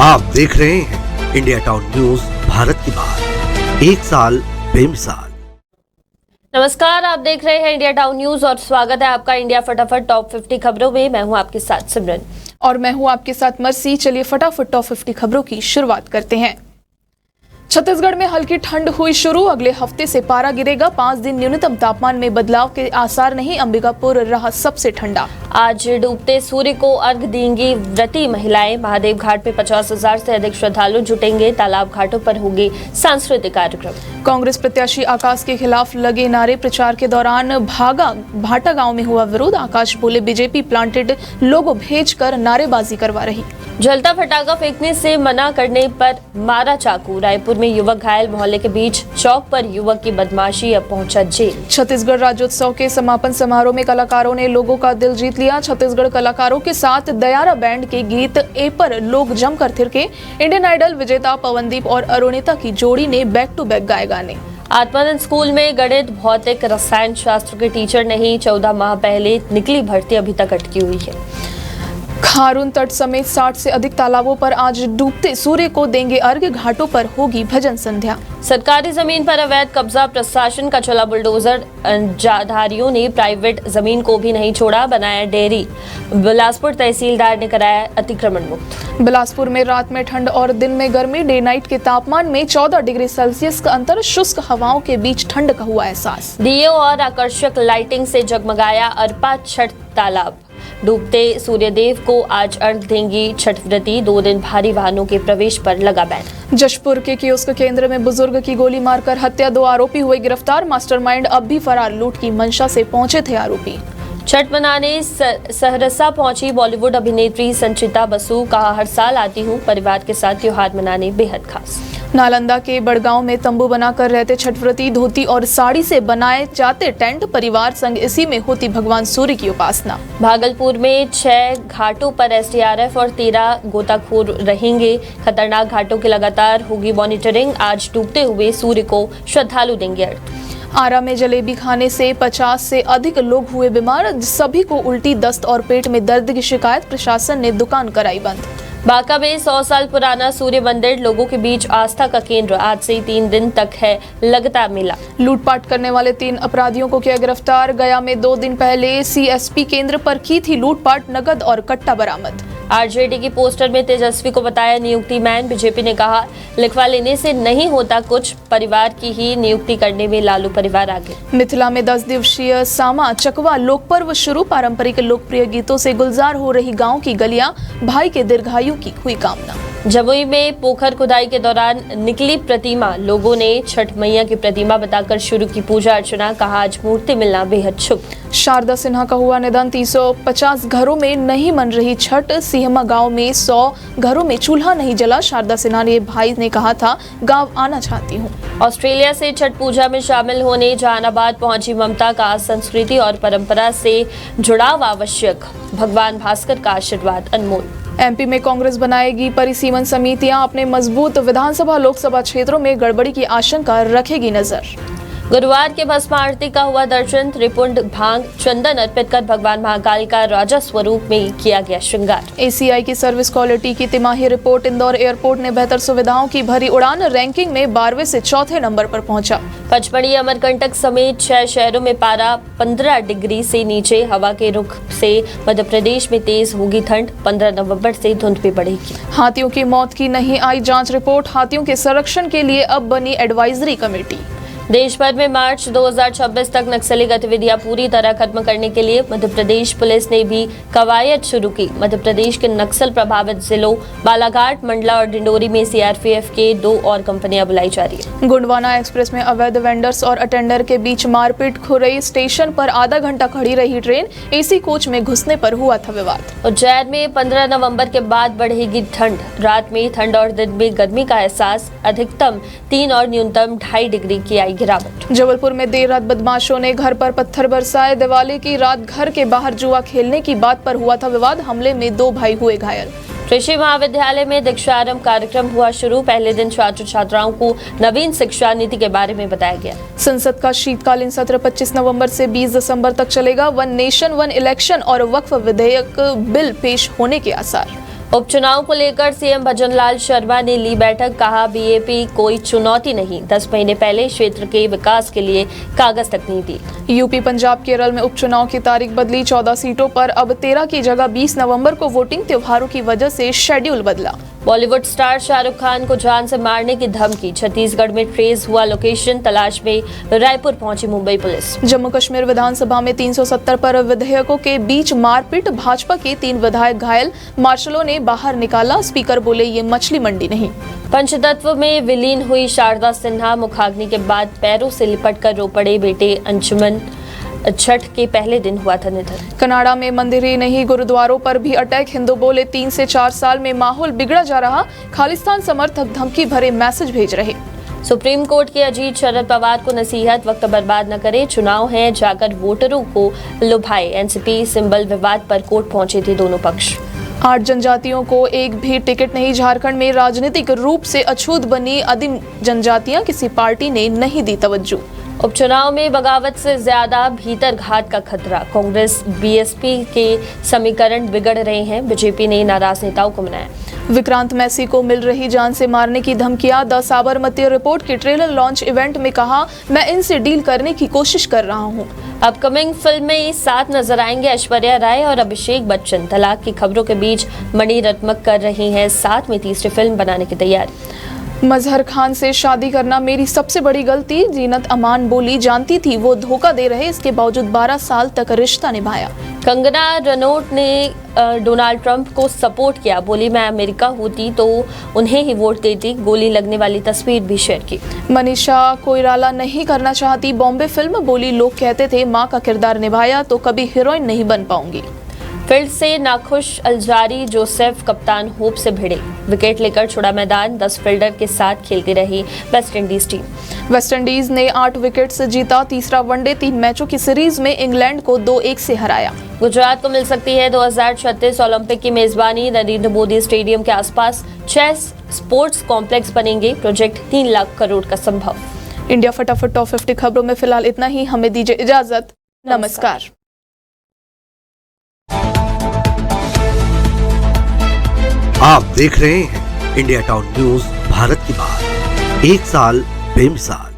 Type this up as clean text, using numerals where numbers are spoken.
आप देख रहे हैं इंडिया टाउन न्यूज, भारत की बात, एक साल बेमिसाल। नमस्कार, आप देख रहे हैं इंडिया टाउन न्यूज और स्वागत है आपका इंडिया फटाफट टॉप 50 खबरों में। मैं हूं आपके साथ सिमरन और मैं हूं आपके साथ मर्सी। चलिए फटाफट टॉप 50 खबरों की शुरुआत करते हैं। छत्तीसगढ़ में हल्की ठंड हुई शुरू, अगले हफ्ते से पारा गिरेगा। 5 दिन न्यूनतम तापमान में बदलाव के आसार नहीं, अंबिकापुर रहा सबसे ठंडा। आज डूबते सूर्य को अर्घ देंगी व्रती महिलाएं। महादेव घाट में 50,000 से अधिक श्रद्धालु जुटेंगे। तालाब घाटों पर होंगे सांस्कृतिक कार्यक्रम। कांग्रेस प्रत्याशी आकाश के खिलाफ लगे नारे, प्रचार के दौरान भाटा गांव में हुआ विरोध। आकाश बोले बीजेपी प्लांटेड लोगो भेजकर नारेबाजी करवा रही। जलता फटाखा फेंकने से मना करने पर मारा चाकू। रायपुर में युवक घायल, मोहल्ले के बीच चौक पर युवक की बदमाशी, अब पहुंचा जेल। छत्तीसगढ़ राज्योत्सव के समापन समारोह में कलाकारों ने लोगों का दिल जीत लिया। छत्तीसगढ़ कलाकारों के साथ दयारा बैंड के गीत ए पर लोग जमकर थिरके। इंडियन आइडल विजेता पवनदीप और अरुणिता की जोड़ी ने बैक टू बैक गाए गाने। आत्मानंद स्कूल में गणित, भौतिक, रसायन शास्त्र के टीचर नहीं। 14 माह पहले निकली भर्ती अभी तक अटकी हुई है। खारून तट समेत 60 से अधिक तालाबों पर आज डूबते सूर्य को देंगे अर्घ्य। घाटों पर होगी भजन संध्या। सरकारी जमीन पर अवैध कब्जा, प्रशासन का चला बुलडोजर। धारियों ने प्राइवेट जमीन को भी नहीं छोड़ा, बनाया डेयरी। बिलासपुर तहसीलदार ने कराया अतिक्रमण मुक्त। बिलासपुर में रात में ठंड और दिन में गर्मी। डे नाइट के तापमान में 14 डिग्री सेल्सियस का अंतर। शुष्क हवाओं के बीच ठंड का हुआ एहसास। दिए और आकर्षक लाइटिंग से जगमगाया अरपा छठ तालाब। डूबते सूर्यदेव को आज अर्घ देंगी छठव्रती। 2 दिन भारी वाहनों के प्रवेश पर लगा बैन। जशपुर के कियोस्क केंद्र में बुजुर्ग की गोली मारकर हत्या, 2 आरोपी हुए गिरफ्तार। मास्टरमाइंड अब भी फरार, लूट की मंशा से पहुंचे थे आरोपी। छठ मनाने सहरसा पहुंची बॉलीवुड अभिनेत्री संचिता बसु। कहा, हर साल आती हूं, परिवार के साथ त्योहार मनाने बेहद खास। नालंदा के बड़गांव में तंबू बनाकर रहते छठव्रती। धोती और साड़ी से बनाए जाते टेंट, परिवार संग इसी में होती भगवान सूर्य की उपासना। भागलपुर में 6 घाटों पर एसडीआरएफ और 13 गोताखोर रहेंगे। खतरनाक घाटों की लगातार होगी मॉनिटरिंग। आज डूबते हुए सूर्य को श्रद्धालु देंगे अर्घ। आरा में जलेबी खाने से 50 से अधिक लोग हुए बीमार। सभी को उल्टी, दस्त और पेट में दर्द की शिकायत। प्रशासन ने दुकान कराई बंद। बांका में 100 साल पुराना सूर्य मंदिर, लोगों के बीच आस्था का केंद्र। आज से 3 दिन तक है लगता मेला। लूटपाट करने वाले 3 अपराधियों को किया गिरफ्तार। गया में 2 दिन पहले सीएसपी केंद्र पर की थी लूटपाट, नगद और कट्टा बरामद। आरजेडी की पोस्टर में तेजस्वी को बताया नियुक्ति मैन। बीजेपी ने कहा, लिखवा लेने से नहीं होता कुछ, परिवार की ही नियुक्ति करने में लालू परिवार आगे। मिथिला में 10 दिवसीय सामा चकवा लोक पर्व शुरू। पारंपरिक लोकप्रिय गीतों से गुलजार हो रही गांव की गलियां। भाई के दीर्घायु की हुई कामना। जमुई में पोखर खुदाई के दौरान निकली प्रतिमा। लोगों ने छठ मैया की प्रतिमा बताकर शुरू की पूजा अर्चना। कहा, आज मूर्ति मिलना बेहद शुभ। शारदा सिन्हा का हुआ निधन। 350 घरों में नहीं मन रही छठ। सिहमा गांव में 100 घरों में चूल्हा नहीं जला। शारदा सिन्हा ने भाई ने कहा था, गांव आना चाहती हूँ। ऑस्ट्रेलिया से छठ पूजा में शामिल होने जहानाबाद पहुंची ममता। का संस्कृति और परंपरा से जुड़ाव आवश्यक, भगवान भास्कर का आशीर्वाद अनमोल। एमपी में कांग्रेस बनाएगी परिसीमन समितियां। अपने मजबूत विधानसभा लोकसभा क्षेत्रों में गड़बड़ी की आशंका रखेगी नजर। गुरुवार के भस्म आरती का हुआ दर्शन। त्रिपुंड भांग चंदन अर्पित कर भगवान महाकाल का राजा स्वरूप में किया गया श्रृंगार। एसीआई की सर्विस क्वालिटी की तिमाही रिपोर्ट। इंदौर एयरपोर्ट ने बेहतर सुविधाओं की भरी उड़ान। रैंकिंग में 12वें से 4थे नंबर पर पहुंचा। पचमढ़ी, अमरकंटक समेत 6 शहरों में पारा 15 डिग्री से नीचे। हवा के रुख से मध्य प्रदेश में तेज होगी ठंड। 15 नवंबर से धुंध भी बढ़ेगी। हाथियों की मौत की नहीं आई जांच रिपोर्ट। हाथियों के संरक्षण के लिए अब बनी एडवाइजरी कमेटी। देश भर में मार्च 2026 तक नक्सली गतिविधियां पूरी तरह खत्म करने के लिए मध्य प्रदेश पुलिस ने भी कवायद शुरू की। मध्य प्रदेश के नक्सल प्रभावित जिलों बालाघाट, मंडला और डिंडोरी में सीआरपीएफ के 2 और कंपनियां बुलाई जा रही है। गोंडवाना एक्सप्रेस में अवैध वेंडर्स और अटेंडर के बीच मारपीट। खुरई स्टेशन पर आधा घंटा खड़ी रही ट्रेन। एसी कोच में घुसने पर हुआ था विवाद। उज्जैन में 15 नवंबर के बाद बढ़ेगी ठंड। रात में ठंड और दिन में गर्मी का एहसास। अधिकतम 3 और न्यूनतम 2.5 डिग्री की आई गिरावट। जबलपुर में देर रात बदमाशों ने घर पर पत्थर बरसाए। दिवाली की रात घर के बाहर जुआ खेलने की बात पर हुआ था विवाद। हमले में 2 भाई हुए घायल। कृषि महाविद्यालय में दीक्षारंभ कार्यक्रम हुआ शुरू। पहले दिन छात्र छात्राओं को नवीन शिक्षा नीति के बारे में बताया गया। संसद का शीतकालीन सत्र 25 नवंबर से 20 दिसंबर तक चलेगा। 1 नेशन 1 इलेक्शन और वक्फ विधेयक बिल पेश होने के आसार। उपचुनाव को लेकर सीएम भजनलाल शर्मा ने ली बैठक, कहा बीएपी कोई चुनौती नहीं, 10 महीने पहले क्षेत्र के विकास के लिए कागज तक नहीं दी। यूपी, पंजाब, केरल में उपचुनाव की तारीख बदली, 14 सीटों पर अब 13 की जगह 20 नवंबर को वोटिंग। त्योहारों की वजह से शेड्यूल बदला। बॉलीवुड स्टार शाहरुख खान को जान से मारने की धमकी, छत्तीसगढ़ में ट्रेस हुआ लोकेशन, तलाश में रायपुर पहुंची मुंबई पुलिस। जम्मू कश्मीर विधानसभा में 370 पर विधेयकों के बीच मारपीट, भाजपा के 3 विधायक घायल, मार्शलों ने बाहर निकाला, स्पीकर बोले ये मछली मंडी नहीं। पंचतत्व में विलीन हुई शारदा सिन्हा, मुखाग्नि के बाद पैरों से लिपट कर रो पड़े बेटे अंशुमन, छठ के पहले दिन हुआ था निधन। कनाडा में मंदिर ही नहीं गुरुद्वारों पर भी अटैक, हिंदू बोले 3 से 4 साल में माहौल बिगड़ा जा रहा, खालिस्तान समर्थक धमकी भरे मैसेज भेज रहे। सुप्रीम कोर्ट के अजीत शरद पवार को नसीहत, वक्त बर्बाद न करे, चुनाव है, जाकर वोटरों को लुभाए। एनसीपी सिंबल विवाद पर कोर्ट पहुंचे थे दोनों पक्ष। 8 जनजातियों को एक भी टिकट नहीं, झारखंड में राजनीतिक रूप से अछूत बनी आदिम जनजातियां, किसी पार्टी ने नहीं दी तवज्जो। उपचुनाव में बगावत से ज्यादा भीतर घात का खतरा, कांग्रेस बीएसपी के समीकरण बिगड़ रहे हैं, बीजेपी ने नाराज नेताओं को मनाया। विक्रांत मैसी को मिल रही जान से मारने की धमकियां, द साबरमती रिपोर्ट के ट्रेलर लॉन्च इवेंट में कहा, मैं इनसे डील करने की कोशिश कर रहा हूं। अपकमिंग फिल्म में साथ नजर आएंगे ऐश्वर्या राय और अभिषेक बच्चन। तलाक की खबरों के बीच मणि रत्मक कर रही हैं साथ में तीसरी फिल्म बनाने की तैयारी। मजहर खान से शादी करना मेरी सबसे बड़ी गलती, जीनत अमान बोली, जानती थी वो धोखा दे रहे, इसके बावजूद 12 साल तक रिश्ता निभाया। कंगना रनौत ने डोनाल्ड ट्रंप को सपोर्ट किया, बोली मैं अमेरिका होती तो उन्हें ही वोट देती, गोली लगने वाली तस्वीर भी शेयर की। मनीषा कोइराला नहीं करना चाहती बॉम्बे फिल्म, बोली लोग कहते थे मां का किरदार निभाया तो कभी हीरोइन नहीं बन पाऊंगी। फील्ड से नाखुश अल्जारी जोसेफ कप्तान होप से भिड़े, विकेट लेकर छोड़ा मैदान, 10 फील्डर के साथ खेलती रही West Indies team. West Indies ने 8 विकेट से जीता तीसरा वनडे, 3 मैचों की सीरीज में इंग्लैंड को 2-1 से हराया। गुजरात को मिल सकती है 2036 ओलंपिक की मेजबानी, नरेंद्र मोदी स्टेडियम के आसपास 6 स्पोर्ट्स कॉम्प्लेक्स बनेंगे, प्रोजेक्ट 3 लाख करोड़ का संभव। इंडिया फटाफट टॉप 50 खबरों में फिलहाल इतना ही, हमें दीजिए इजाजत, नमस्कार। आप देख रहे हैं इंडिया टाउन न्यूज, भारत की बात, 1 साल बेमिसाल।